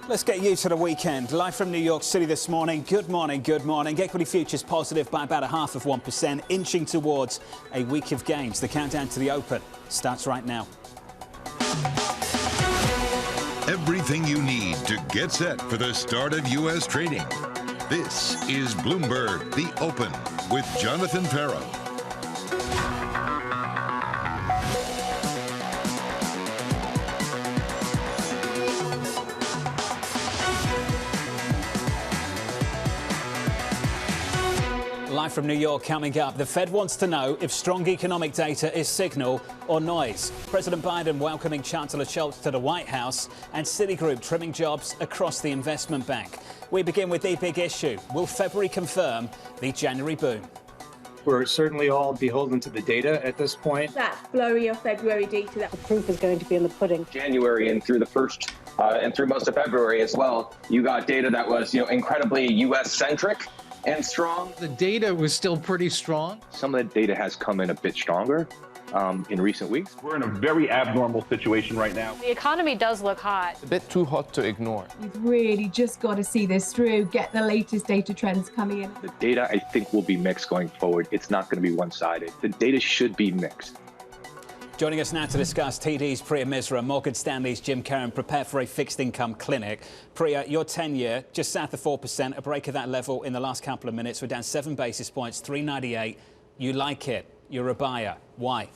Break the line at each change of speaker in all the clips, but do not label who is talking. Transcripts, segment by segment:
Let's get you to the weekend. Live from New York City this morning. Good morning, good morning. Equity futures positive by about 0.5%, inching towards a week of gains. The countdown to the open starts right now.
Everything you need to get set for the start of U.S. trading. This is Bloomberg, the Open, with Jonathan Ferro.
Live from New York coming up. The Fed wants to know if strong economic data is signal or noise. President Biden welcoming Chancellor Scholz to the White House, and Citigroup trimming jobs across the investment bank. We begin with the big issue. Will February confirm the January boom?
We're certainly all beholden to the data at this point.
That flurry of February data, that
the proof is going to be in the pudding.
January and through the first and through most of February as well, you got data that was, incredibly U.S. centric and strong.
The data was still pretty strong.
Some of the data has come in a bit stronger in recent weeks.
We're in a very abnormal situation right now.
The economy does look hot.
A bit too hot to ignore.
We've really just got to see this through, get the latest data trends coming in.
The data, I think, will be mixed going forward. It's not going to be one-sided. The data should be mixed.
Joining us now to discuss TD's Priya Misra, Morgan Stanley's Jim Karen, prepare for a fixed income clinic. Priya, your 10-year, just south of 4%, a break of that level in the last couple of minutes. We're down 7 basis points, 398. You like it. You're a buyer. Why?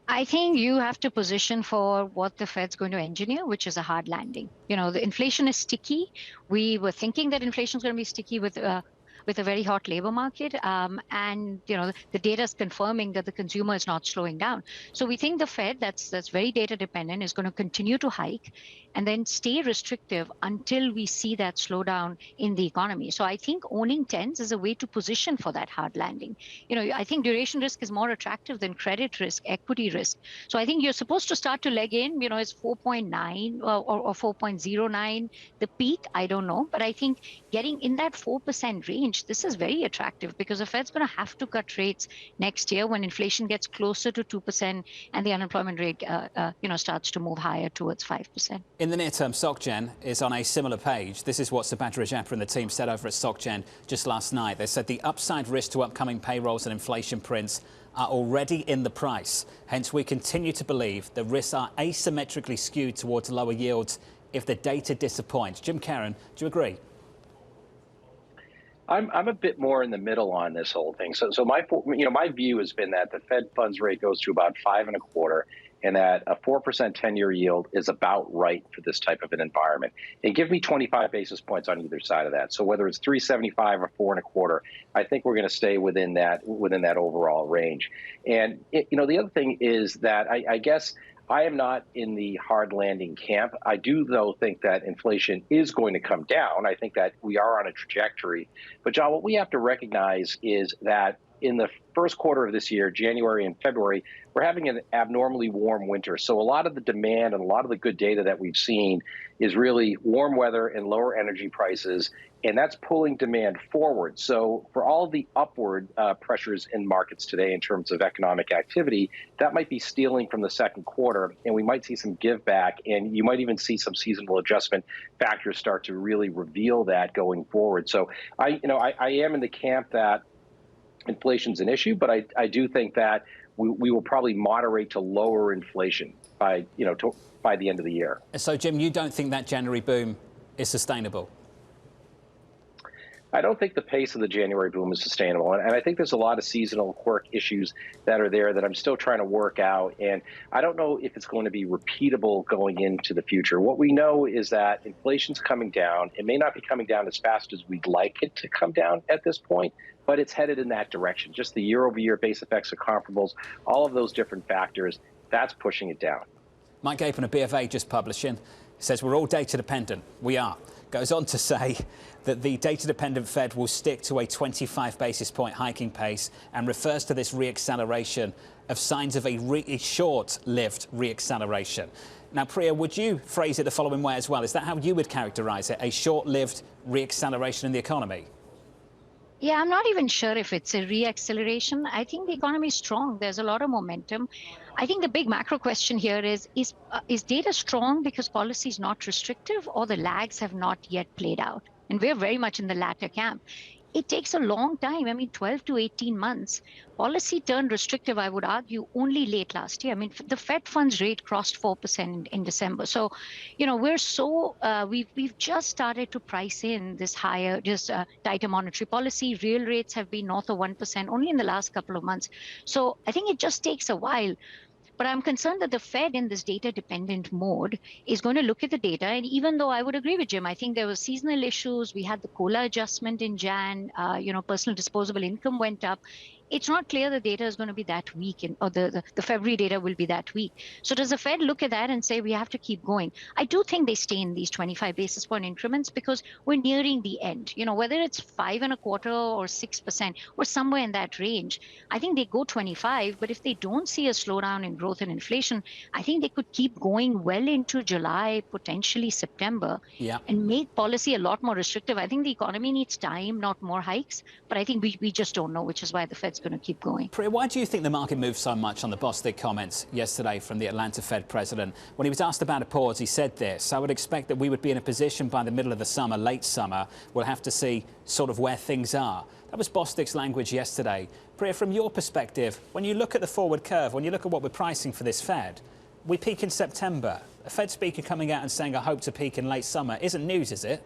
I think you have to position for what the Fed's going to engineer, which is a hard landing. The inflation is sticky. We were thinking that inflation is going to be sticky with a very hot labor market. And the data is confirming that the consumer is not slowing down. So we think the Fed, that's very data dependent, is going to continue to hike and then stay restrictive until we see that slowdown in the economy. So I think owning 10s is a way to position for that hard landing. I think duration risk is more attractive than credit risk, equity risk. So I think you're supposed to start to leg in, it's 4.9 or 4.09. The peak, I don't know. But I think getting in that 4% range, this is very attractive because the Fed's going to have to cut rates next year when inflation gets closer to 2% and the unemployment rate, starts to move higher towards 5%.
In the near term, SocGen is on a similar page. This is what Subhadra Rajappa and the team said over at SocGen just last night. They said the upside risk to upcoming payrolls and inflation prints are already in the price. Hence, we continue to believe the risks are asymmetrically skewed towards lower yields if the data disappoints. Jim Karen, do you agree?
I'm a bit more in the middle on this whole thing. So my view has been that the Fed funds rate goes to about 5.25%, and that a 4% 10-year yield is about right for this type of an environment. And give me 25 basis points on either side of that. So whether it's 3.75 or 4.25, I think we're going to stay within that overall range. And the other thing is that I guess I am not in the hard landing camp. I do, though, think that inflation is going to come down. I think that we are on a trajectory. But, John, what we have to recognize is that in the first quarter of this year, January and February, we're having an abnormally warm winter. So a lot of the demand and a lot of the good data that we've seen is really warm weather and lower energy prices, and that's pulling demand forward. So for all of the upward pressures in markets today in terms of economic activity, that might be stealing from the second quarter, and we might see some give back, and you might even see some seasonal adjustment factors start to really reveal that going forward. So I am in the camp that inflation's an issue, but I do think that we will probably moderate to lower inflation by the end of the year.
So, Jim, you don't think that January boom is sustainable?
I don't think the pace of the January boom is sustainable. And I think there's a lot of seasonal quirk issues that are there that I'm still trying to work out. And I don't know if it's going to be repeatable going into the future. What we know is that inflation's coming down. It may not be coming down as fast as we'd like it to come down at this point, but it's headed in that direction. Just the year-over-year base effects of comparables, all of those different factors, that's pushing it down.
Mike Gapon of BofA just publishing says we're all data dependent. We are. Goes on to say that the data-dependent Fed will stick to a 25 basis point hiking pace and refers to this reacceleration of signs of a short-lived reacceleration. Now, Priya, would you phrase it the following way as well? Is that how you would characterize it, a short-lived reacceleration in the economy?
Yeah, I'm not even sure if it's a re-acceleration. I think the economy is strong. There's a lot of momentum. I think the big macro question here is data strong because policy is not restrictive or the lags have not yet played out? And we're very much in the latter camp. It takes a long time. I mean, 12 to 18 months. Policy turned restrictive, I would argue, only late last year. I mean, the Fed funds rate crossed 4% in December. So, we've just started to price in this higher, just tighter monetary policy. Real rates have been north of 1% only in the last couple of months. So I think it just takes a while. But I'm concerned that the Fed in this data dependent mode is going to look at the data. And even though I would agree with Jim, I think there were seasonal issues. We had the COLA adjustment in Jan, personal disposable income went up. It's not clear the data is going to be that weak or the February data will be that weak. So does the Fed look at that and say we have to keep going? I do think they stay in these 25 basis point increments because we're nearing the end. Whether it's 5.25% or 6% or somewhere in that range, I think they go 25. But if they don't see a slowdown in growth and inflation, I think they could keep going well into July, potentially September, and make policy a lot more restrictive. I think the economy needs time, not more hikes. But I think we just don't know, which is why the Fed's going to keep going.
Priya, why do you think the market moved so much on the Bostic comments yesterday from the Atlanta Fed president? When he was asked about a pause, he said this: I would expect that we would be in a position by the middle of the summer, late summer. We'll have to see sort of where things are. That was Bostic's language yesterday. Priya, from your perspective, when you look at the forward curve, when you look at what we're pricing for this Fed, we peak in September. A Fed speaker coming out and saying, I hope to peak in late summer, isn't news, is it?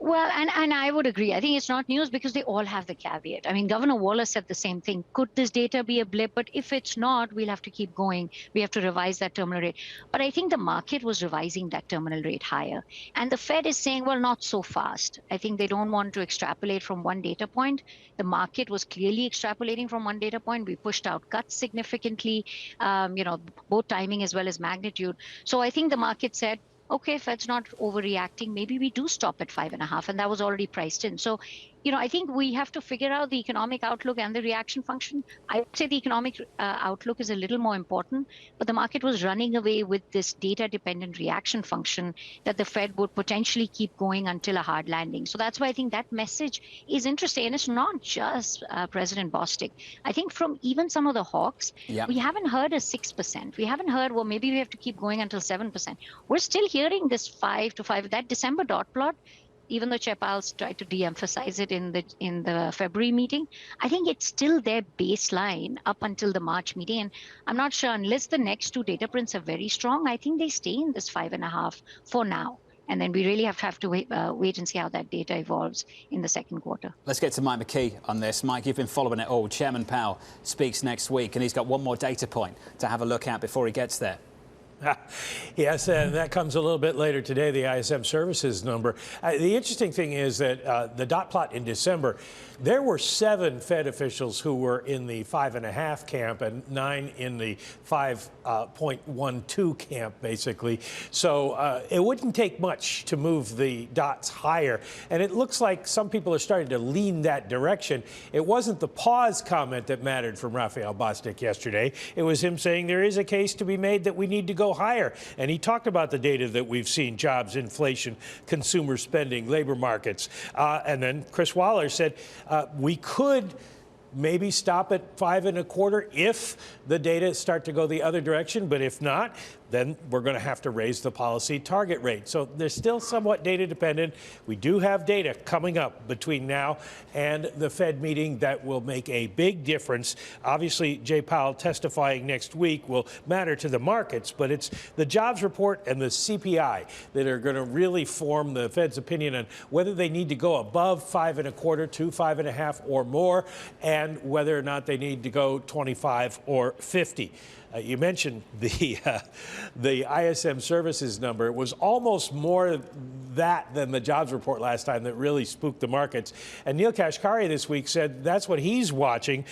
Well, and I would agree. I think it's not news because they all have the caveat. I mean, Governor Waller said the same thing. Could this data be a blip? But if it's not, we'll have to keep going. We have to revise that terminal rate. But I think the market was revising that terminal rate higher. And the Fed is saying, well, not so fast. I think they don't want to extrapolate from one data point. The market was clearly extrapolating from one data point. We pushed out cuts significantly, both timing as well as magnitude. So I think the market said, okay, Fed's not overreacting. Maybe we do stop at 5.5, and that was already priced in. So, I think we have to figure out the economic outlook and the reaction function. I would say the economic outlook is a little more important, but the market was running away with this data-dependent reaction function that the Fed would potentially keep going until a hard landing. So that's why I think that message is interesting. And it's not just President Bostic. I think from even some of the hawks, we haven't heard a 6%. We haven't heard, well, maybe we have to keep going until 7%. We're still hearing this 5 to 5. That December dot plot, even though Chair Powell's tried to de-emphasize it in the February meeting, I think it's still their baseline up until the March meeting. And I'm not sure, unless the next two data prints are very strong, I think they stay in this 5.5 for now. And then we really have to wait and see how that data evolves in the second quarter.
Let's get to Mike McKee on this. Mike, you've been following it all. Chairman Powell speaks next week, and he's got one more data point to have a look at before he gets there.
Yes, and that comes a little bit later today, the ISM services number. The interesting thing is that the dot plot in December, there were 7 Fed officials who were in the 5.5 camp and 9 in the 5.12 camp, basically. So it wouldn't take much to move the dots higher. And it looks like some people are starting to lean that direction. It wasn't the pause comment that mattered from Raphael Bostic yesterday. It was him saying there is a case to be made that we need to go higher. And he talked about the data that we've seen: jobs, inflation, consumer spending, labor markets. And then Chris Waller said we could maybe stop at 5.25 if the data start to go the other direction. But if not, then we're going to have to raise the policy target rate. So they're still somewhat data dependent. We do have data coming up between now and the Fed meeting that will make a big difference. Obviously, Jay Powell testifying next week will matter to the markets, but it's the jobs report and the CPI that are going to really form the Fed's opinion on whether they need to go above 5.25 to 5.5 or more, and whether or not they need to go 25 or 50. You mentioned the ISM services number. It was almost more that than the jobs report last time that really spooked the markets. And Neil Kashkari this week said that's what he's watching,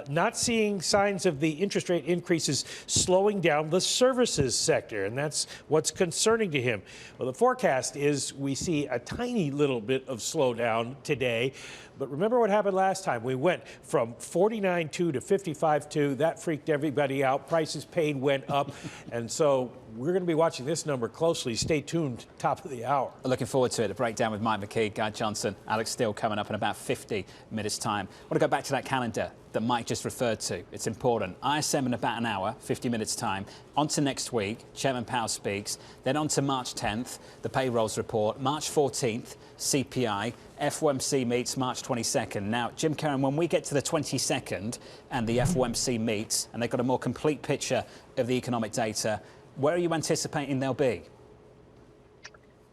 not seeing signs of the interest rate increases slowing down the services sector, and that's what's concerning to him. Well, the forecast is we see a tiny little bit of slowdown today. But remember what happened last time. We went from 49.2 to 55.2. That freaked everybody out. Prices taxes paid went up. And so we're going to be watching this number closely. Stay tuned, top of the hour.
Looking forward to it. A breakdown with Mike McKee, Guy Johnson, Alex Steele coming up in about 50 minutes' time. I want to go back to that calendar that Mike just referred to. It's important. ISM in about an hour, 50 minutes' time. On to next week, Chairman Powell speaks. Then on to March 10th, the payrolls report. March 14th, CPI. FOMC meets March 22nd. Now, Jim Karen, when we get to the 22nd and the FOMC meets and they've got a more complete picture of the economic data, where are you anticipating they'll be?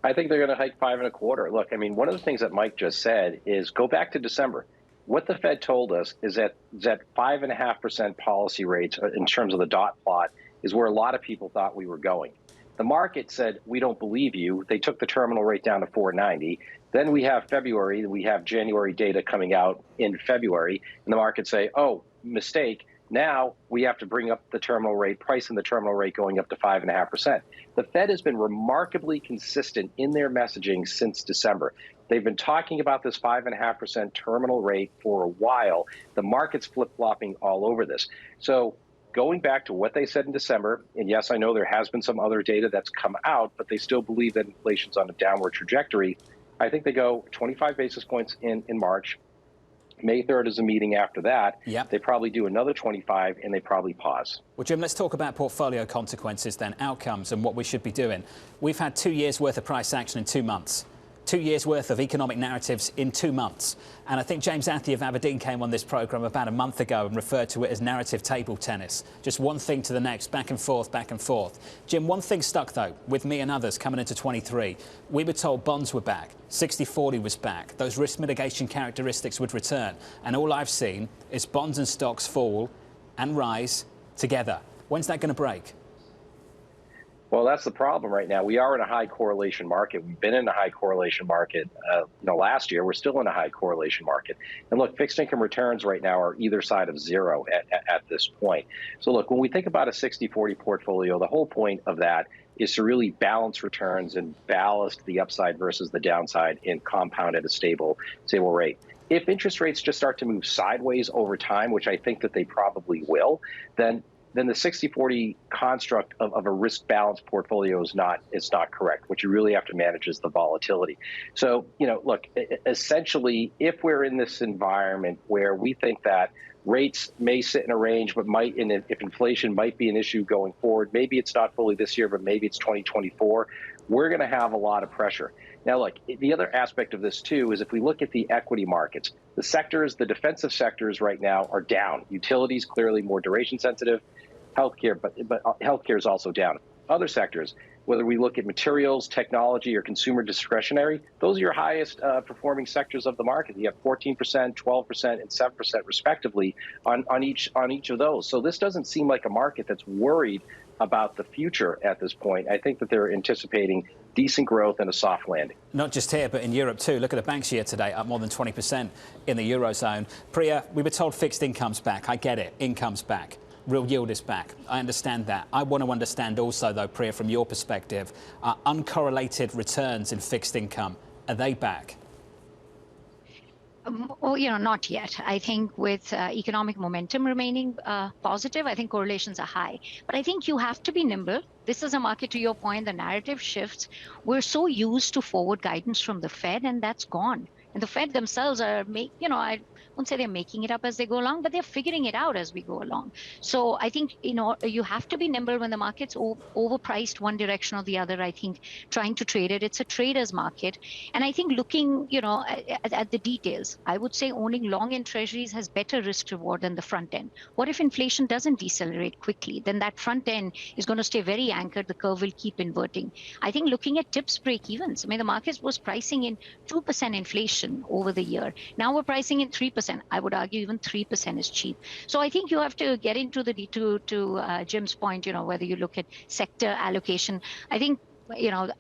I think they're going to hike 5 1/4. Look, I mean, one of the things that Mike just said is go back to December. What the Fed told us is that 5.5% policy rates in terms of the dot plot is where a lot of people thought we were going. The market said, we don't believe you. They took the terminal rate down to 4.90. Then we have February, we have January data coming out in February, and the market say, oh, mistake. Now we have to bring up the terminal rate, price in the terminal rate going up to 5.5%. The Fed has been remarkably consistent in their messaging since December. They've been talking about this 5.5% terminal rate for a while. The market's flip-flopping all over this. So going back to what they said in December, and yes, I know there has been some other data that's come out, but they still believe that inflation's on a downward trajectory. I think they go 25 basis points in March. May 3rd is a meeting after that. Yep. They probably do another 25, and they probably pause.
Well, Jim, let's talk about portfolio consequences then, outcomes and what we should be doing. We've had 2 years' worth of price action in 2 months. 2 years' worth of economic narratives in 2 months. And I think James Athey of Aberdeen came on this programme about a month ago and referred to it as narrative table tennis. Just one thing to the next, back and forth, back and forth. Jim, one thing stuck, though, with me and others coming into 23. We were told bonds were back, 60-40 was back, those risk mitigation characteristics would return. And all I've seen is bonds and stocks fall and rise together. When's that going to break?
Well, that's the problem right now. We are in a high correlation market. We've been in a high correlation market last year. We're still in a high correlation market. And look, fixed income returns right now are either side of zero at this point. So look, when we think about a 60-40 portfolio, the whole point of that is to really balance returns and ballast the upside versus the downside and compound at a stable rate. If interest rates just start to move sideways over time, which I think that they probably will, then the 60-40 construct of a risk-balanced portfolio is not correct. What you really have to manage is the volatility. So, look, essentially, if we're in this environment where we think that rates may sit in a range, but if inflation might be an issue going forward, maybe it's not fully this year, but maybe it's 2024, we're going to have a lot of pressure. Now, look, the other aspect of this, too, is if we look at the equity markets, the defensive sectors right now are down. Utilities, clearly more duration sensitive. Healthcare, but healthcare is also down. Other sectors, whether we look at materials, technology, or consumer discretionary, those are your highest performing sectors of the market. You have 14%, 12%, and 7% respectively on each of those. So this doesn't seem like a market that's worried about the future at this point. I think that they're anticipating decent growth and a soft landing.
Not just here, but in Europe too. Look at the banks year today, up more than 20% in the Eurozone. Priya, we were told fixed income's back. I get it. Income's back. Real yield is back. I understand that. I want to understand also, though, Priya, from your perspective, uncorrelated returns in fixed income, are they back?
Not yet. I think with economic momentum remaining positive, I think correlations are high. But I think you have to be nimble. This is a market, to your point, the narrative shifts. We're so used to forward guidance from the Fed, and that's gone. And the Fed themselves are, I won't say they're making it up as they go along, but they're figuring it out as we go along. So I think, you have to be nimble when the market's overpriced one direction or the other. I think trying to trade it, it's a trader's market. And I think looking, at the details, I would say owning long end treasuries has better risk reward than the front end. What if inflation doesn't decelerate quickly? Then that front end is going to stay very anchored. The curve will keep inverting. I think looking at tips break evens. I mean, the market was pricing in 2% inflation over the year. Now we're pricing in 3%. I would argue even 3% is cheap. So I think you have to get into the to Jim's point, whether you look at sector allocation. I think,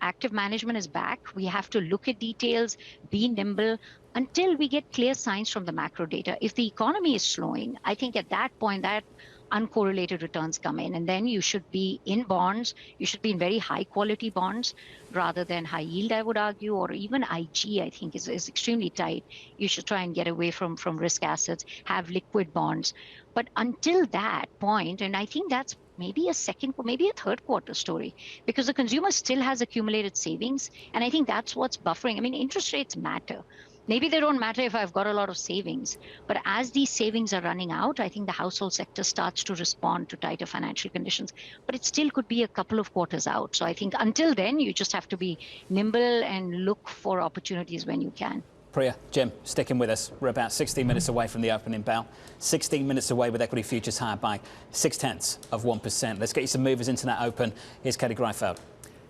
active management is back. We have to look at details, be nimble until we get clear signs from the macro data. If the economy is slowing, I think at that point, that uncorrelated returns come in, and then you should be in bonds. You should be in very high quality bonds rather than high yield, I would argue, or even IG, I think is extremely tight. You should try and get away from risk assets, have liquid bonds. But until that point, and I think that's maybe a second, maybe a third quarter story, because the consumer still has accumulated savings. And I think that's what's buffering. I mean, interest rates matter. Maybe they don't matter if I've got a lot of savings, but as these savings are running out, I think the household sector starts to respond to tighter financial conditions. But it still could be a couple of quarters out. So I think until then, you just have to be nimble and look for opportunities when you can.
Priya, Jim, sticking with us. We're about 16 minutes away from the opening bell. 16 minutes away with equity futures higher by 0.6%. Let's get you some movers into that open. Here's Katie Greifeld.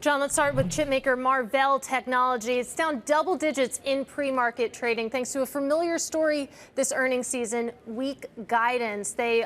John, let's start with chipmaker Marvell Technology. It's down double digits in pre-market trading thanks to a familiar story this earnings season, weak guidance. They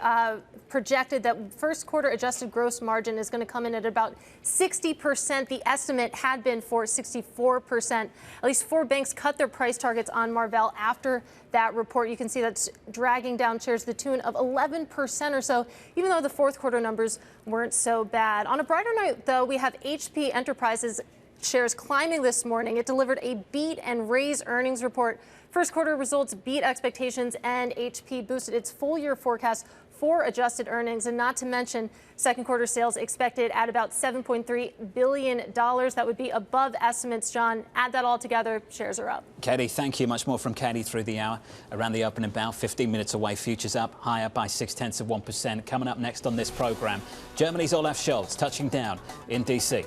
projected that first quarter adjusted gross margin is going to come in at about 60%. The estimate had been for 64%. At least 4 banks cut their price targets on Marvell after that report. You can see that's dragging down shares to the tune of 11% or so, even though the fourth quarter numbers weren't so bad. On a brighter note, though, we have HP Enterprises shares climbing this morning. It delivered a beat and raise earnings report. First quarter results beat expectations, and HP boosted its full year forecast for adjusted earnings, and not to mention second quarter sales expected at about $7.3 billion. That would be above estimates, John. Add that all together, shares are up.
Katie, thank you. Much more from Katie through the hour. Around the opening bell, 15 minutes away, futures up, higher by 0.6%. Coming up next on this program, Germany's Olaf Scholz touching down in D.C.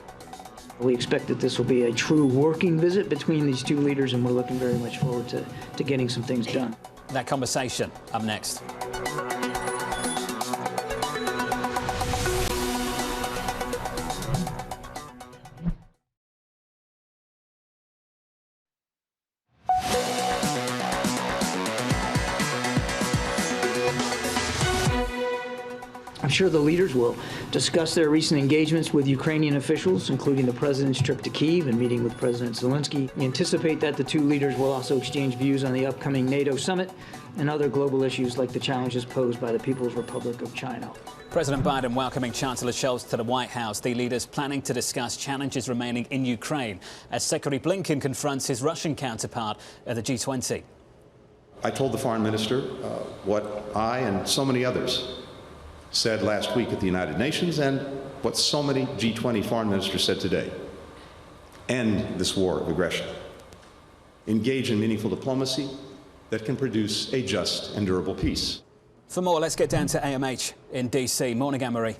We expect that this will be a true working visit between these two leaders, and we're looking very much forward to getting some things done.
That conversation up next.
I'm sure the leaders will discuss their recent engagements with Ukrainian officials, including the president's trip to Kyiv and meeting with President Zelensky. We anticipate that the two leaders will also exchange views on the upcoming NATO summit and other global issues like the challenges posed by the People's Republic of China.
President Biden welcoming Chancellor Scholz to the White House. The leaders planning to discuss challenges remaining in Ukraine as Secretary Blinken confronts his Russian counterpart at the G20.
I told the foreign minister what I and so many others said last week at the United Nations and what so many G20 foreign ministers said today. End this war of aggression. Engage in meaningful diplomacy that can produce a just and durable peace.
For more, let's get down to AMH in D.C. Morning, Anne-Marie.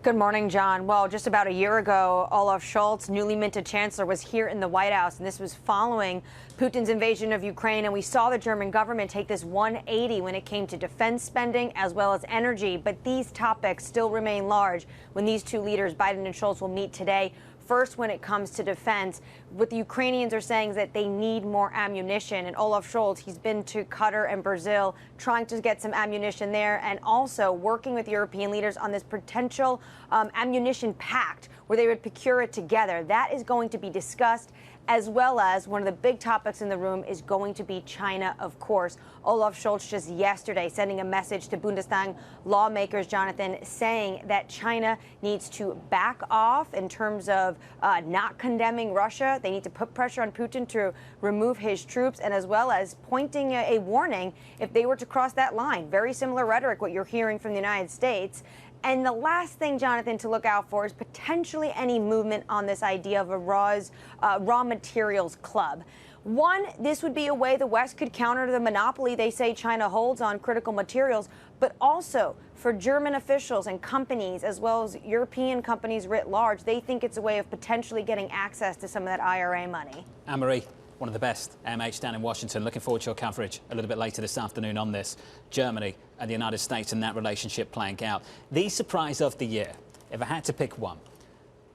Good morning, John. Well, just about a year ago, Olaf Scholz, newly minted chancellor, was here in the White House, and this was following Putin's invasion of Ukraine. And we saw the German government take this 180 when it came to defense spending as well as energy. But these topics still remain large when these two leaders, Biden and Scholz, will meet today. First, when it comes to defense, what the Ukrainians are saying is that they need more ammunition. And Olaf Scholz, he's been to Qatar and Brazil trying to get some ammunition there, and also working with European leaders on this potential ammunition pact where they would procure it together. That is going to be discussed, as well as one of the big topics in the room is going to be China, of course. Olaf Scholz just yesterday sending a message to Bundestag lawmakers, Jonathan, saying that China needs to back off in terms of not condemning Russia. They need to put pressure on Putin to remove his troops, and as well as pointing a warning if they were to cross that line. Very similar rhetoric, what you're hearing from the United States. And the last thing, Jonathan, to look out for is potentially any movement on this idea of a raw materials club. One, this would be a way the West could counter the monopoly they say China holds on critical materials, but also for German officials and companies, as well as European companies writ large, they think it's a way of potentially getting access to some of that IRA money.
Anne-Marie, one of the best, AMH down in Washington. Looking forward to your coverage a little bit later this afternoon on this. Germany and the United States and that relationship playing out. The surprise of the year, if I had to pick one,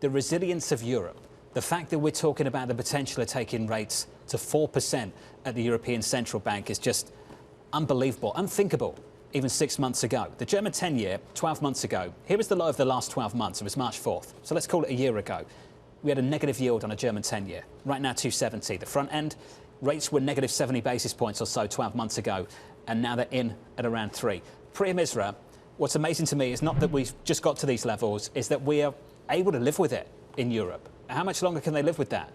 the resilience of Europe. The fact that we're talking about the potential of taking rates to 4% at the European Central Bank is just unbelievable, unthinkable, even 6 months ago. The German 10-year, 12 months ago, here was the low of the last 12 months. It was March 4th. So let's call it a year ago. We had a negative yield on a German 10-year. Right now, 270. The front end, rates were negative 70 basis points or so 12 months ago, and now they're in at around 3. Priya Misra, what's amazing to me is not that we've just got to these levels, is that we are able to live with it in Europe. How much longer can they live with that?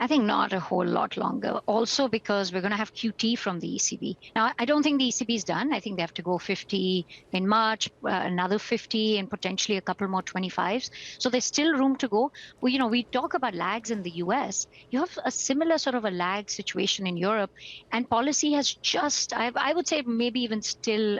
I think not a whole lot longer. Also because we're going to have QT from the ECB. Now, I don't think the ECB is done. I think they have to go 50 in March, another 50, and potentially a couple more 25s. So there's still room to go. Well, we talk about lags in the US. You have a similar sort of a lag situation in Europe, and policy has just, I would say, maybe even still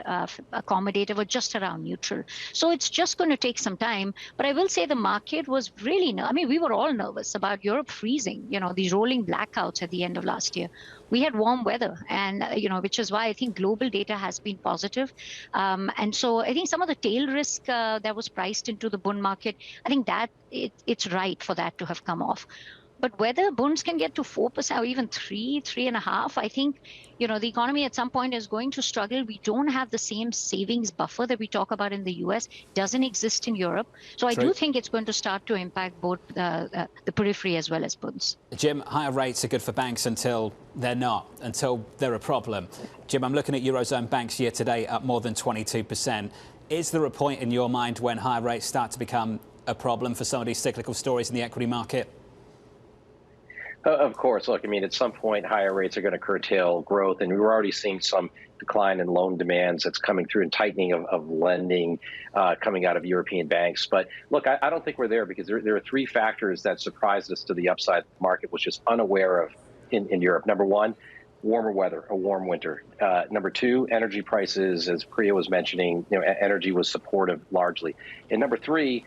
accommodative or just around neutral. So it's just going to take some time. But I will say the market was really, we were all nervous about Europe freezing. These rolling blackouts at the end of last year. We had warm weather, and which is why I think global data has been positive. And so I think some of the tail risk that was priced into the bond market, I think that it's right for that to have come off. But whether bonds can get to 4% or even 3.5%, I think, the economy at some point is going to struggle. We don't have the same savings buffer that we talk about in the US, doesn't exist in Europe. So I do think it's going to start to impact both the periphery as well as bonds.
Jim, higher rates are good for banks until they're not, until they're a problem. Jim, I'm looking at Eurozone banks year to date up more than 22%. Is there a point in your mind when higher rates start to become a problem for some of these cyclical stories in the equity market?
Of course. Look, at some point, higher rates are going to curtail growth, and we're already seeing some decline in loan demands that's coming through and tightening of lending coming out of European banks. But look, I don't think we're there because there are three factors that surprised us to the upside. The market was just unaware of in Europe. Number one, warmer weather, a warm winter. Number two, energy prices, as Priya was mentioning, energy was supportive largely. And number three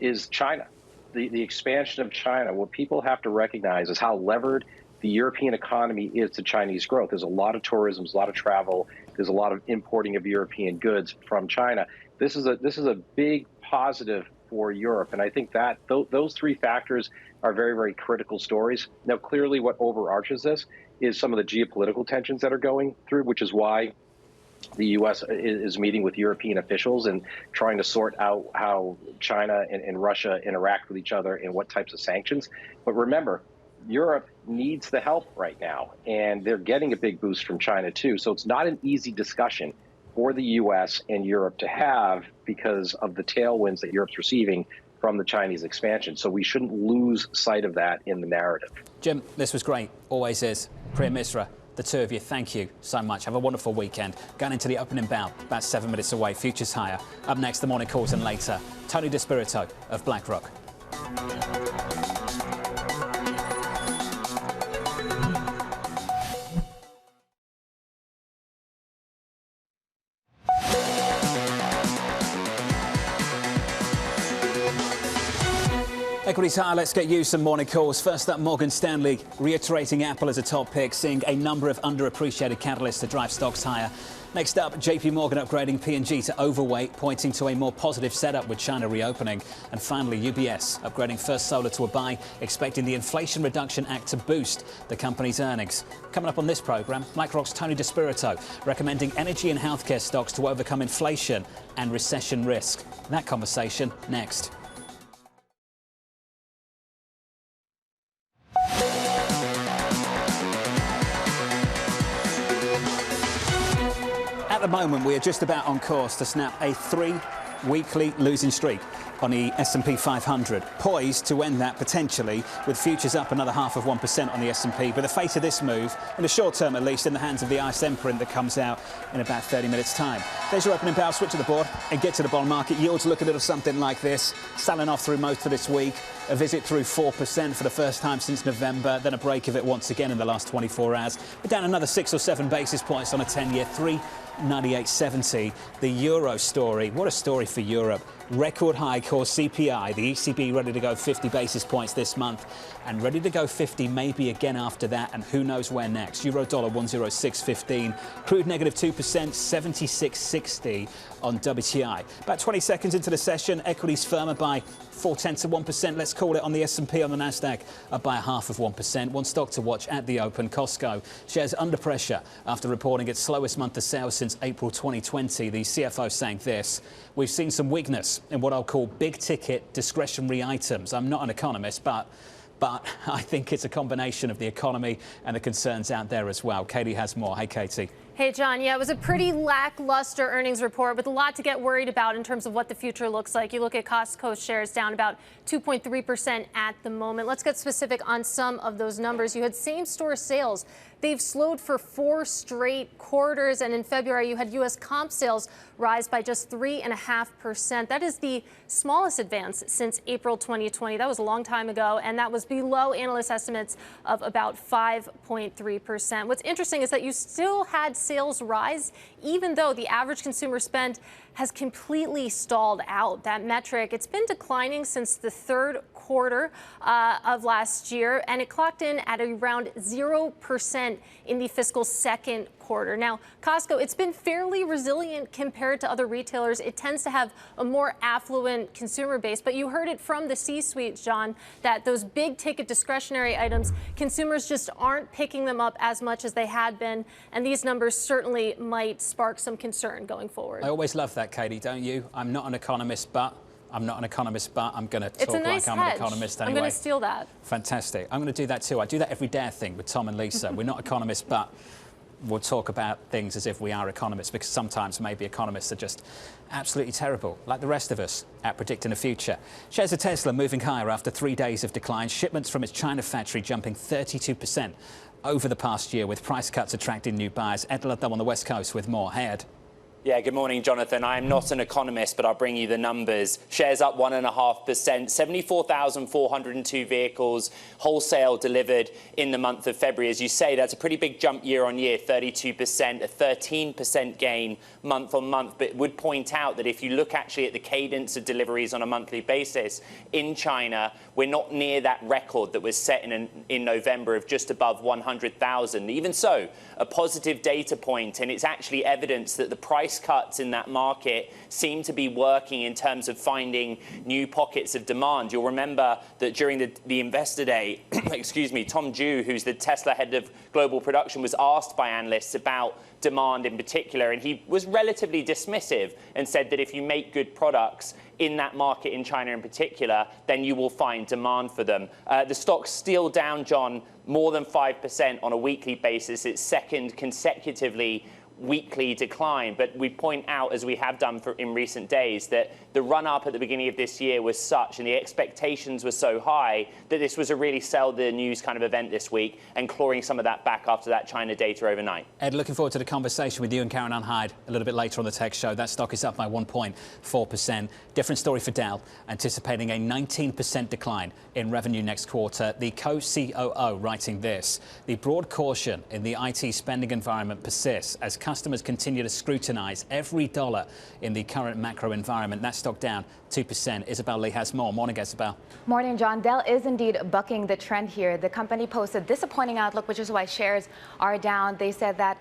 is China. The expansion of China. What people have to recognize is how levered the European economy is to Chinese growth. There's a lot of tourism, there's a lot of travel, there's a lot of importing of European goods from China. This is a big positive for Europe, and I think that those three factors are very, very critical stories. Now, clearly, what overarches this is some of the geopolitical tensions that are going through, which is why the U.S. is meeting with European officials and trying to sort out how China and Russia interact with each other and what types of sanctions. But remember, Europe needs the help right now, and they're getting a big boost from China, too. So it's not an easy discussion for the U.S. and Europe to have because of the tailwinds that Europe's receiving from the Chinese expansion. So we shouldn't lose sight of that in the narrative.
Jim, this was great. Always is. Priya Misra, the two of you, thank you so much. Have a wonderful weekend. Going into the opening bout, about 7 minutes away. Futures higher. Up next, the morning calls, and later, Tony DeSpirito of BlackRock. Equities higher, let's get you some morning calls. First up, Morgan Stanley reiterating Apple as a top pick, seeing a number of underappreciated catalysts to drive stocks higher. Next up, JP Morgan upgrading P&G to overweight, pointing to a more positive setup with China reopening. And finally, UBS upgrading First Solar to a buy, expecting the Inflation Reduction Act to boost the company's earnings. Coming up on this programme, BlackRock's Tony DeSpirito recommending energy and healthcare stocks to overcome inflation and recession risk. That conversation next. At the moment, we are just about on course to snap a 3-weekly losing streak on the S&P 500, poised to end that potentially with futures up another 0.5% on the S&P. But the fate of this move, in the short term at least, in the hands of the ISM print that comes out in about 30 minutes' time. There's your opening bell. Switch to the board and get to the bond market. Yields look a little something like this, selling off through most of this week. A visit through 4% for the first time since November, then a break of it once again in the last 24 hours. We're down another 6 or 7 basis points on a 10-year, 3.9870. The euro story, what a story for Europe. Record high core CPI, the ECB ready to go 50 basis points this month and ready to go 50 maybe again after that, and who knows where next. Euro dollar 106.15, crude negative 2%, 76.60 on WTI. About 20 seconds into the session, equities firmer by 0.4%, let's call it, on the S&P. On the Nasdaq up by 0.5%. One stock to watch at the open, Costco, shares under pressure after reporting its slowest month of sales since April 2020. The CFO saying this: we've seen some weakness in what I'll call big ticket discretionary items. I'm not an economist, but I think it's a combination of the economy and the concerns out there as well. Katie has more. Hey, Katie.
Hey, John. Yeah, it was a pretty lackluster earnings report with a lot to get worried about in terms of what the future looks like. You look at Costco shares down about 2.3% at the moment. Let's get specific on some of those numbers. You had same-store sales. They've slowed for 4 straight quarters. And in February, you had U.S. comp sales rise by just 3.5%. That is the smallest advance since April 2020. That was a long time ago. And that was below analyst estimates of about 5.3%. What's interesting is that you still had sales rise, even though the average consumer spend has completely stalled out. That metric, it's been declining since the third quarter of last year, and it clocked in at around 0% in the fiscal second quarter. Now, Costco, it's been fairly resilient compared to other retailers. It tends to have a more affluent consumer base, but you heard it from the C-suite, John, that those big ticket discretionary items, consumers just aren't picking them up as much as they had been, and these numbers certainly might spark some concern going forward.
I always love that, Katie, don't you? I'm not an economist, but I'm not an economist, but I'm going to talk like I'm an economist anyway.
I'm going to steal that.
Fantastic. I'm going to do that too. I do that every day, I think, with Tom and Lisa. We're not economists, but we'll talk about things as if we are economists, because sometimes maybe economists are just absolutely terrible, like the rest of us, at predicting the future. Shares of Tesla moving higher after 3 days of decline. Shipments from its China factory jumping 32% over the past year, with price cuts attracting new buyers. Ed Ludlow on the West Coast with more. Hey, Ed.
Yeah, good morning, Jonathan. I am not an economist, but I'll bring you the numbers. Shares up 1.5%, 74,402 vehicles wholesale delivered in the month of February. As you say, that's a pretty big jump year on year, 32%, a 13% gain month on month. But would point out that if you look actually at the cadence of deliveries on a monthly basis in China, we're not near that record that was set in November of just above 100,000. Even so, a positive data point, and it's actually evidence that the price cuts in that market seem to be working in terms of finding new pockets of demand. You'll remember that during the Investor Day, excuse me, Tom Ju, who's the Tesla head of global production, was asked by analysts about demand in particular, and he was relatively dismissive and said that if you make good products in that market in China in particular, then you will find demand for them. The stock's still down, John, more than 5% on a weekly basis. It's second consecutively weekly decline, but we point out, as we have done in recent days, that the run-up at the beginning of this year was such and the expectations were so high that this was a really sell the news kind of event this week, and clawing some of that back after that China data overnight.
Ed, looking forward to the conversation with you and Karen Unhide a little bit later on the Tech Show. That stock is up by 1.4%. Different story for Dell, anticipating a 19% decline in revenue next quarter. The co-COO writing this: the broad caution in the IT spending environment persists as customers continue to scrutinize every dollar in the current macro environment. That stock down 2%. Isabel Lee has more. Morning, Isabel.
Morning, John. Dell is indeed bucking the trend here. The company posted disappointing outlook, which is why shares are down. They said that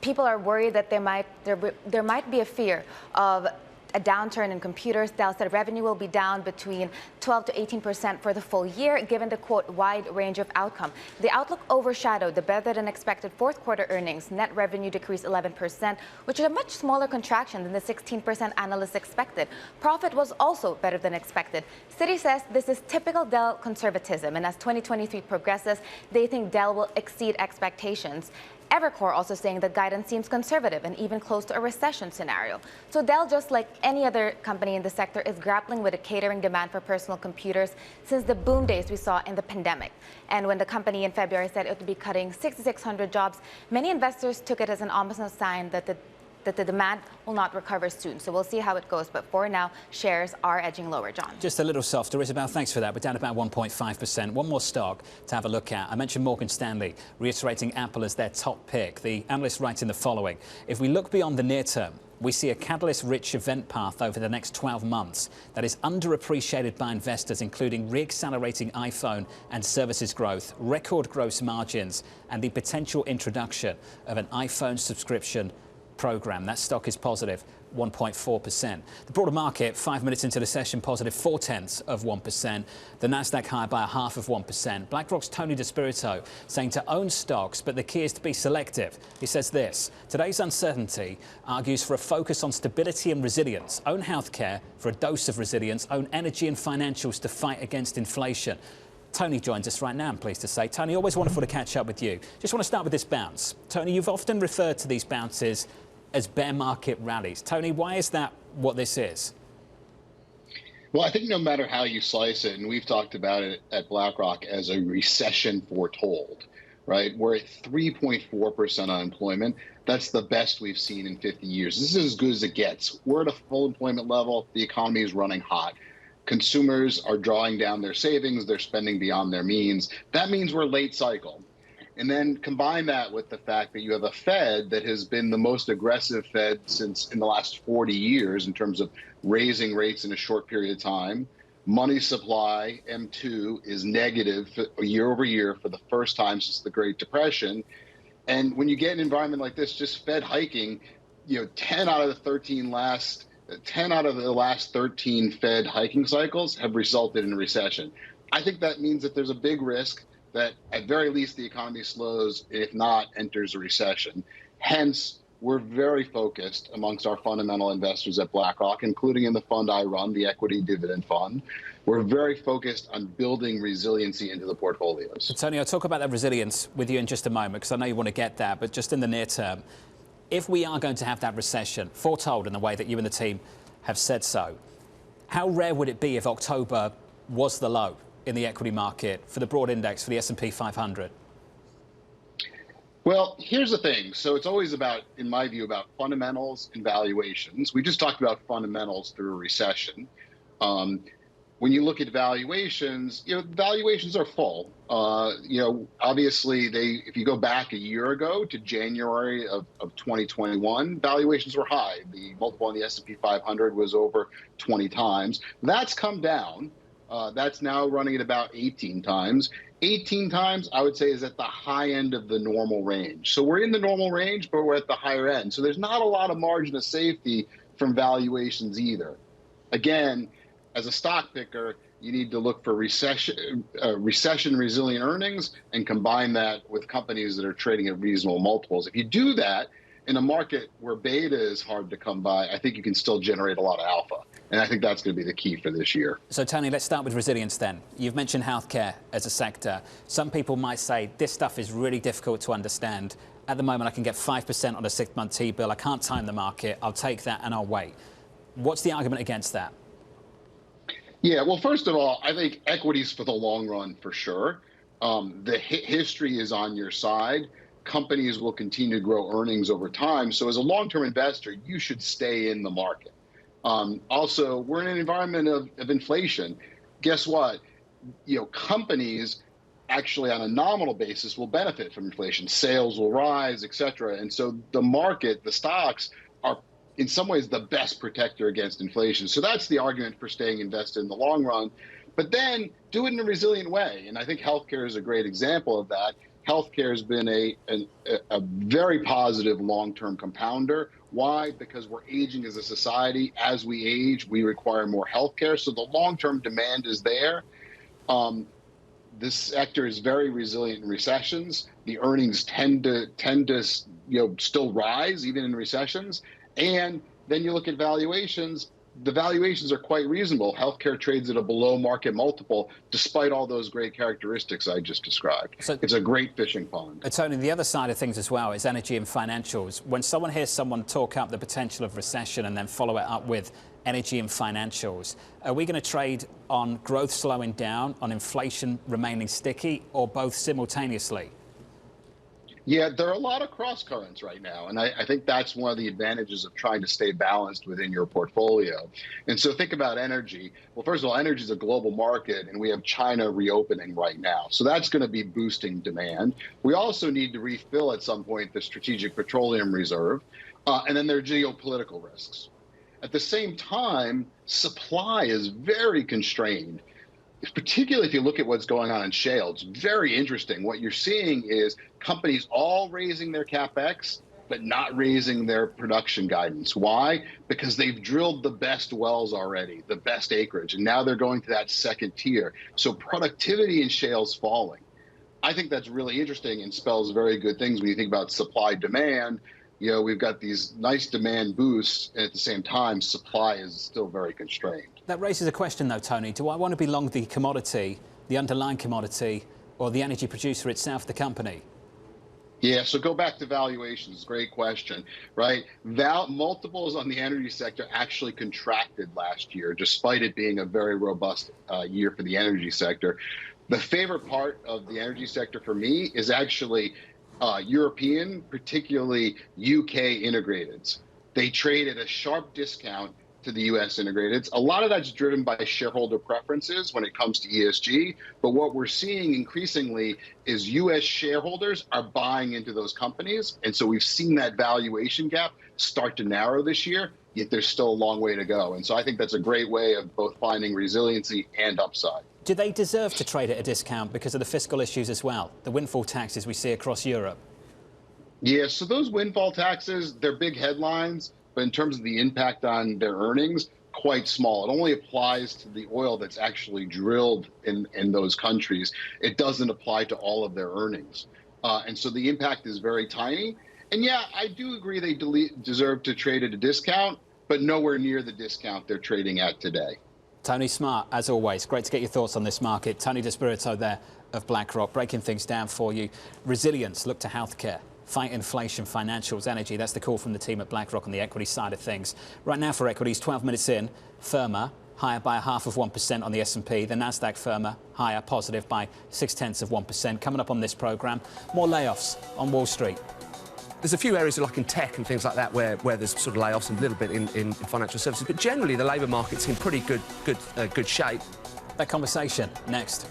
people are worried that there might be a fear of a downturn in computers. Dell said revenue will be down between 12 to 18% for the full year, given the, quote, wide range of outcome. The outlook overshadowed the better-than-expected fourth quarter earnings. Net revenue decreased 11%, which is a much smaller contraction than the 16% analysts expected. Profit was also better than expected. Citi says this is typical Dell conservatism, and as 2023 progresses, they think Dell will exceed expectations. Evercore also saying that guidance seems conservative and even close to a recession scenario. So Dell, just like any other company in the sector, is grappling with a catering demand for personal computers since the boom days we saw in the pandemic. And when the company in February said it would be cutting 6,600 jobs, many investors took it as an ominous sign that the demand will not recover soon. So we'll see how it goes. But for now, shares are edging lower, John.
Just a little softer. Isabel, thanks for that. We're down about 1.5%. One more stock to have a look at. I mentioned Morgan Stanley reiterating Apple as their top pick. The analyst writing the following: if we look beyond the near term, we see a catalyst-rich event path over the next 12 months that is underappreciated by investors, including re-accelerating iPhone and services growth, record gross margins, and the potential introduction of an iPhone subscription program. That stock is positive 1.4%. The broader market, 5 minutes into the session, positive 0.4%. The Nasdaq higher by 0.5%. BlackRock's Tony DeSpirito saying to own stocks, but the key is to be selective. He says this: today's uncertainty argues for a focus on stability and resilience. Own healthcare for a dose of resilience. Own energy and financials to fight against inflation. Tony joins us right now, I'm pleased to say. Tony, always wonderful to catch up with you. Just want to start with this bounce. Tony, you've often referred to these bounces as bear market rallies. Tony, why is that what this is?
Well, I think no matter how you slice it, and we've talked about it at BlackRock as a recession foretold, right? We're at 3.4% unemployment. That's the best we've seen in 50 years. This is as good as it gets. We're at a full employment level. The economy is running hot. Consumers are drawing down their savings. They're spending beyond their means. That means we're late cycle. And then combine that with the fact that you have a Fed that has been the most aggressive Fed since in the last 40 years in terms of raising rates in a short period of time. Money supply, M2, is negative year over year for the first time since the Great Depression. And when you get an environment like this, just Fed hiking, 10 out of the last 13 Fed hiking cycles have resulted in a recession. I think that means that there's a big risk that at very least the economy slows, if not enters a recession. Hence, we're very focused amongst our fundamental investors at BlackRock, including in the fund I run, the Equity Dividend Fund. We're very focused on building resiliency into the portfolios.
So, Tony, I'll talk about that resilience with you in just a moment, because I know you want to get there, but just in the near term, if we are going to have that recession, foretold in the way that you and the team have said so, how rare would it be if October was the low in the equity market for the broad index, for the S&P 500?
Well, here's the thing. So it's always about, in my view, about fundamentals and valuations. We just talked about fundamentals through a recession. When you look at valuations, valuations are full. Obviously, if you go back a year ago to January of 2021, valuations were high. The multiple on the S&P 500 was over 20 times. That's come down. That's now running at about 18 times. 18 times, I would say, is at the high end of the normal range. So we're in the normal range, but we're at the higher end. So there's not a lot of margin of safety from valuations either. Again, as a stock picker, you need to look for recession-resilient earnings and combine that with companies that are trading at reasonable multiples. If you do that in a market where beta is hard to come by, I think you can still generate a lot of alpha. And I think that's going to be the key for this year.
So, Tony, let's start with resilience then. You've mentioned healthcare as a sector. Some people might say this stuff is really difficult to understand. At the moment, I can get 5% on a 6-month T-bill. I can't time the market. I'll take that and I'll wait. What's the argument against that?
Yeah, well, first of all, I think equities for the long run for sure. The history is on your side. Companies will continue to grow earnings over time. So as a long-term investor, you should stay in the market. Also, we're in an environment of inflation. Guess what? Companies actually on a nominal basis will benefit from inflation. Sales will rise, et cetera. And so the market, the stocks, are in some ways the best protector against inflation. So that's the argument for staying invested in the long run. But then do it in a resilient way. And I think healthcare is a great example of that. Healthcare has been a very positive long-term compounder. Why? Because we're aging as a society. As we age, we require more healthcare. So the long-term demand is there. This sector is very resilient in recessions. The earnings tend to still rise even in recessions. And then you look at valuations. The valuations are quite reasonable. Healthcare trades at a below market multiple, despite all those great characteristics I just described. So it's a great fishing pond.
Tony, the other side of things as well is energy and financials. When someone hears someone talk up the potential of recession and then follow it up with energy and financials, are we going to trade on growth slowing down, on inflation remaining sticky, or both simultaneously?
Yeah, there are a lot of cross currents right now. And I think that's one of the advantages of trying to stay balanced within your portfolio. And so think about energy. Well, first of all, energy is a global market, and we have China reopening right now. So that's going to be boosting demand. We also need to refill at some point the Strategic Petroleum Reserve. And then there are geopolitical risks. At the same time, supply is very constrained. Particularly if you look at what's going on in shale, it's very interesting. What you're seeing is companies all raising their CapEx, but not raising their production guidance. Why? Because they've drilled the best wells already, the best acreage, and now they're going to that second tier. So productivity in shale is falling. I think that's really interesting and spells very good things when you think about supply demand. we've got these nice demand boosts, and at the same time, supply is still very constrained.
That raises a question, though, Tony. Do I want to be long the commodity, the underlying commodity, or the energy producer itself, the company?
Yeah, so go back to valuations. Great question, right? Multiples on the energy sector actually contracted last year, despite it being a very robust year for the energy sector. The favorite part of the energy sector for me is actually European, particularly UK integrateds. They trade at a sharp discount to the U.S. integrateds. A lot of that's driven by shareholder preferences when it comes to ESG. But what we're seeing increasingly is U.S. shareholders are buying into those companies. And so we've seen that valuation gap start to narrow this year, yet there's still a long way to go. And so I think that's a great way of both finding resiliency and upside.
Do they deserve to trade at a discount because of the fiscal issues as well, the windfall taxes we see across Europe?
Yeah, so those windfall taxes, they're big headlines. But in terms of the impact on their earnings, quite small. It only applies to the oil that's actually drilled in those countries. It doesn't apply to all of their earnings. And so the impact is very tiny. And yeah, I do agree they deserve to trade at a discount, but nowhere near the discount they're trading at today.
Tony Smart, as always, great to get your thoughts on this market. Tony DeSpirito there of BlackRock, breaking things down for you. Resilience, look to healthcare. Fight inflation, financials, energy. That's the call from the team at BlackRock on the equity side of things. Right now for equities, 12 minutes in, firmer, higher by 0.5% on the S&P. The Nasdaq firmer, higher, positive by 0.6%. Coming up on this program, more layoffs on Wall Street.
There's a few areas like in tech and things like that where there's sort of layoffs and a little bit in financial services. But generally, the labour market's in pretty good shape.
That conversation next.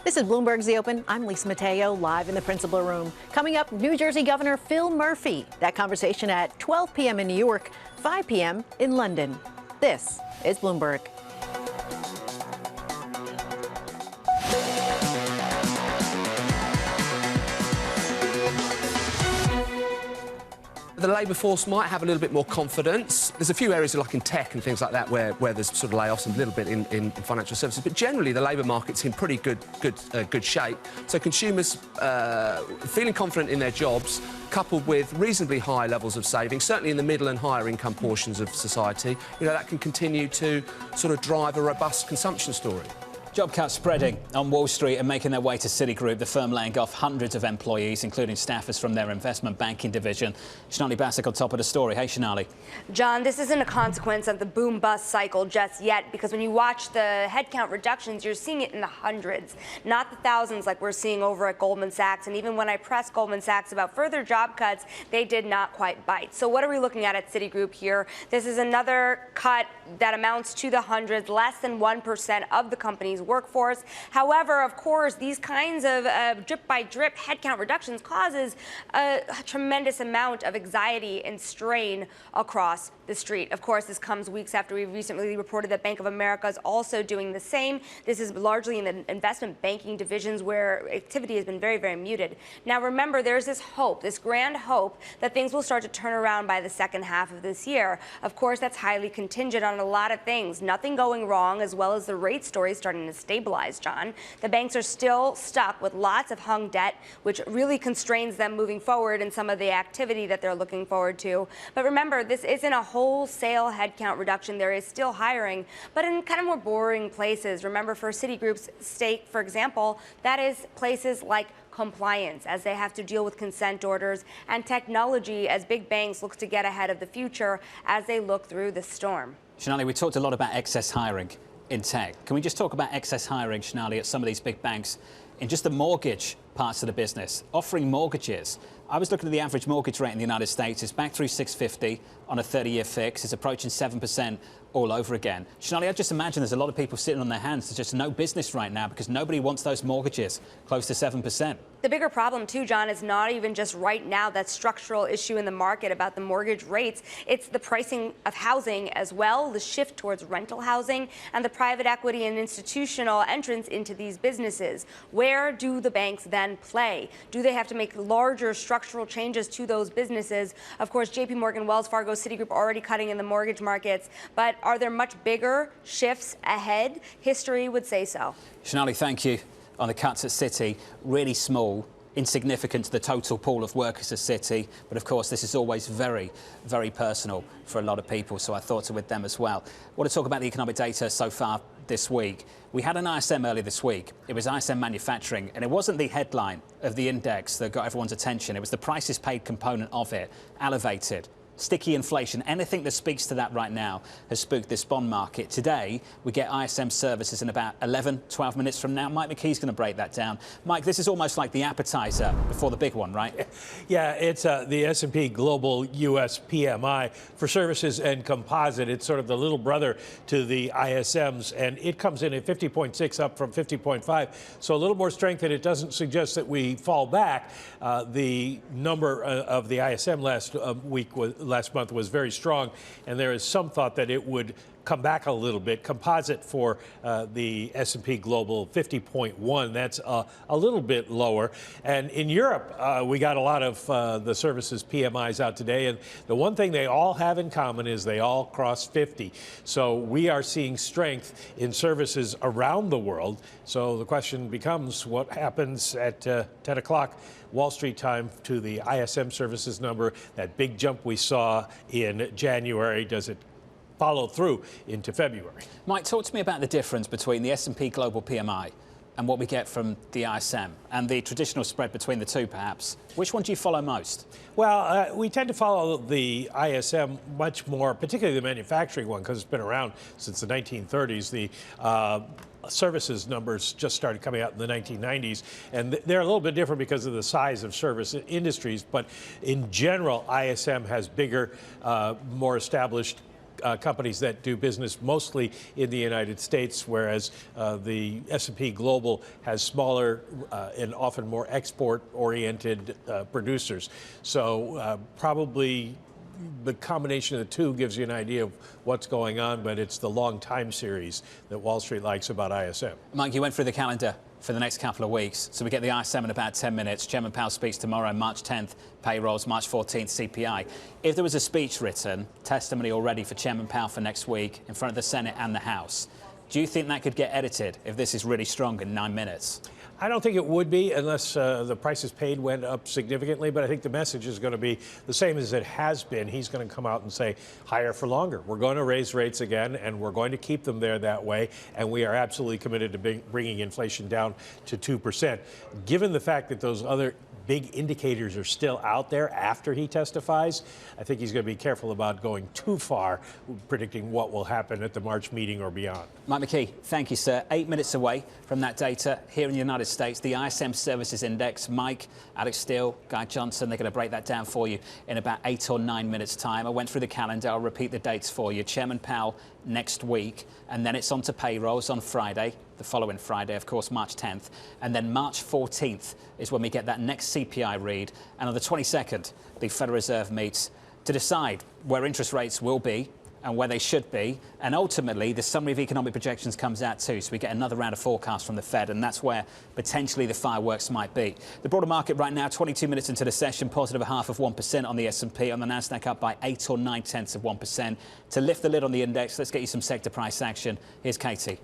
This is Bloomberg's The Open. I'm Lisa Mateo, live in the principal room. Coming up, New Jersey Governor Phil Murphy. That conversation at 12 p.m. in New York, 5 p.m. in London. This is Bloomberg.
The labour force might have a little bit more confidence. There's a few areas like in tech and things like that where there's sort of layoffs and a little bit in financial services. But generally, the labour market's in pretty good shape. So consumers feeling confident in their jobs, coupled with reasonably high levels of savings, certainly in the middle and higher income portions of society, that can continue to sort of drive a robust consumption story.
Job cuts spreading on Wall Street and making their way to Citigroup, the firm laying off hundreds of employees, including staffers from their investment banking division. Shanali Basak on top of the story. Hey, Shanali.
John, this isn't a consequence of the boom-bust cycle just yet, because when you watch the headcount reductions, you're seeing it in the hundreds, not the thousands like we're seeing over at Goldman Sachs. And even when I pressed Goldman Sachs about further job cuts, they did not quite bite. So what are we looking at Citigroup here? This is another cut that amounts to the hundreds, less than 1% of the company's workforce. However, of course, these kinds of drip by drip headcount reductions causes a tremendous amount of anxiety and strain across the street. Of course, this comes weeks after we recently reported that Bank of America is also doing the same. This is largely in the investment banking divisions where activity has been very, very muted. Now, remember, there's this hope, this grand hope that things will start to turn around by the second half of this year. Of course, that's highly contingent on a lot of things, nothing going wrong, as well as the rate story starting to stabilize, John. The banks are still stuck with lots of hung debt, which really constrains them moving forward in some of the activity that they're looking forward to. But remember, this isn't a wholesale headcount reduction. There is still hiring, but in kind of more boring places. Remember, for Citigroup's stake, for example, that is places like compliance, as they have to deal with consent orders, and technology, as big banks look to get ahead of the future as they look through the storm.
Shanali, we talked a lot about excess hiring in tech. Can we just talk about excess hiring, Shanali, at some of these big banks in just the mortgage parts of the business, offering mortgages? I was looking at the average mortgage rate in the United States. It's back through 650 on a 30-year fix. It's approaching 7% all over again. Shanali, I just imagine there's a lot of people sitting on their hands. There's just no business right now because nobody wants those mortgages close to 7%.
The bigger problem, too, John, is not even just right now that structural issue in the market about the mortgage rates. It's the pricing of housing as well, the shift towards rental housing, and the private equity and institutional entrance into these businesses, where where do the banks then play? Do they have to make larger structural changes to those businesses? Of course, JP Morgan, Wells Fargo, Citigroup already cutting in the mortgage markets, but are there much bigger shifts ahead? History would say so.
Shanali, thank you. On the cuts at Citi, really small, insignificant to the total pool of workers at Citi, but of course this is always very, very personal for a lot of people, so I thought so with them as well. I want to talk about the economic data so far this week. We had an ISM earlier this week. It was ISM manufacturing, and it wasn't the headline of the index that got everyone's attention. It was the prices paid component of it, elevated. Sticky inflation, anything that speaks to that right now has spooked this bond market. Today, we get ISM services in about 11, 12 minutes from now. Mike McKee's going to break that down. Mike, this is almost like the appetizer before the big one, right?
Yeah, it's the S&P Global US PMI for services and composite. It's sort of the little brother to the ISMs, and it comes in at 50.6 up from 50.5. So a little more strength, and it doesn't suggest that we fall back. The number of the ISM last month was very strong, and there is some thought that it would come back a little bit. Composite for the S&P Global 50.1. That's a little bit lower. And in Europe, we got a lot of the services PMIs out today, and the one thing they all have in common is they all cross 50. So we are seeing strength in services around the world. So the question becomes, what happens at 10 o'clock Wall Street time to the ISM services number? That big jump we saw in January, does it follow through into February?
Mike, talk to me about the difference between the S&P Global PMI and what we get from the ISM and the traditional spread between the two, perhaps. Which one do you follow most?
Well, we tend to follow the ISM much more, particularly the manufacturing one, because it's been around since the 1930s. The services numbers just started coming out in the 1990s, and they're a little bit different because of the size of service industries. But in general, ISM has bigger, more established companies that do business mostly in the United States, whereas the S&P Global has smaller and often more export-oriented producers. So probably the combination of the two gives you an idea of what's going on, but it's the long time series that Wall Street likes about ISM.
Mike, you went through the calendar for the next couple of weeks. So we get the ISM in about 10 minutes. Chairman Powell speaks tomorrow, March 10th, payrolls, March 14th, CPI. If there was a speech written, testimony already for Chairman Powell for next week in front of the Senate and the House, do you think that could get edited if this is really strong in 9 minutes?
I don't think it would be unless the prices paid went up significantly, but I think the message is going to be the same as it has been. He's going to come out and say higher for longer. We're going to raise rates again, and we're going to keep them there that way, and we are absolutely committed to bringing inflation down to 2%. Given the fact that those other big indicators are still out there after he testifies, I think he's going to be careful about going too far, predicting what will happen at the March meeting or beyond.
Mike McKee, thank you, sir. 8 minutes away from that data here in the United States, the ISM Services Index. Mike, Alex Steele, Guy Johnson, they're going to break that down for you in about 8 or 9 minutes' time. I went through the calendar. I'll repeat the dates for you. Chairman Powell next week, and then it's on to payrolls on Friday, the following Friday, of course, March 10th. And then March 14th is when we get that next CPI read. And on the 22nd, the Federal Reserve meets to decide where interest rates will be and where they should be. And ultimately, the summary of economic projections comes out too. So we get another round of forecasts from the Fed, and that's where potentially the fireworks might be. The broader market right now, 22 minutes into the session, positive 0.5% on the S&P, on the Nasdaq up by 8 or 0.9%. To lift the lid on the index, let's get you some sector price action. Here's Katie.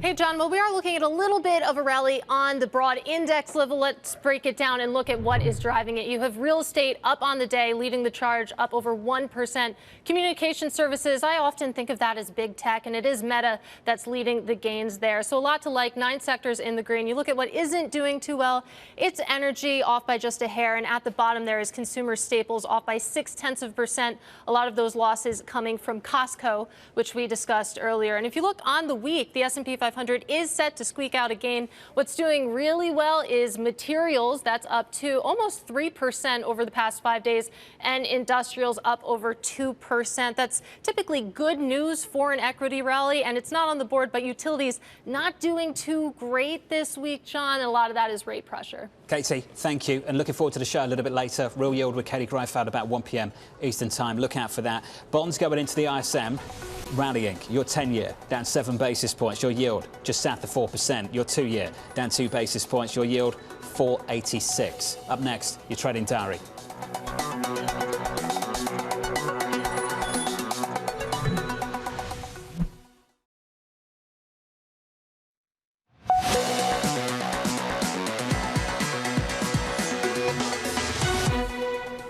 Hey, John, well, we are looking at a little bit of a rally on the broad index level. Let's break it down and look at what is driving it. You have real estate up on the day, leading the charge, up over 1%. Communication services, I often think of that as big tech, and it is Meta that's leading the gains there. So a lot to like, 9 sectors in the green. You look at what isn't doing too well, it's energy, off by just a hair, and at the bottom there is consumer staples, off by 0.6%. A lot of those losses coming from Costco, which we discussed earlier. And if you look on the week, the S&P 500 is set to squeak out a gain. What's doing really well is materials. That's up to almost 3% over the past 5 days, and industrials up over 2%. That's typically basically good news for an equity rally, and it's not on the board, but utilities not doing too great this week, John. And a lot of that is rate pressure.
Katie, thank you. And looking forward to the show a little bit later. Real Yield with Katie Greifeld about 1 p.m. Eastern Time. Look out for that. Bonds going into the ISM. Rallying. Your 10-year down 7 basis points. Your yield just south of 4%. Your 2-year down 2 basis points. Your yield 4.86. Up next, your trading diary.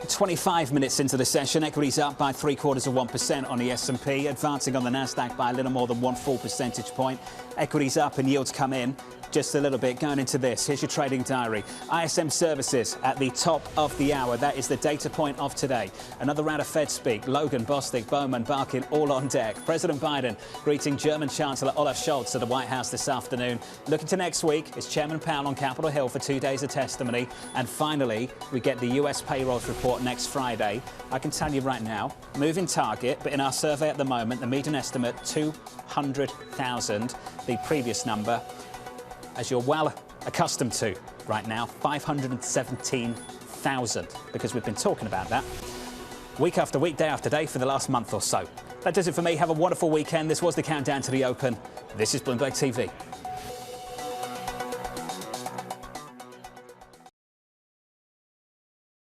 "25 minutes into the session, equities up by 0.75% on the S&P, advancing on the Nasdaq by a little more than 1 full percentage point. Equities up and yields come in just a little bit going into this. Here's your trading diary. ISM services at the top of the hour. That is the data point of today. Another round of Fed speak. Logan, Bostic, Bowman, Barkin all on deck. President Biden greeting German Chancellor Olaf Scholz at the White House this afternoon. Looking to next week is Chairman Powell on Capitol Hill for 2 days of testimony. And finally, we get the US payrolls report next Friday. I can tell you right now, moving target, but in our survey at the moment, the median estimate 200,000. The previous number, as you're well accustomed to right now, 517,000, because we've been talking about that week after week, day after day for the last month or so. That does it for me. Have a wonderful weekend. This was the Countdown to the Open. This is Bloomberg TV.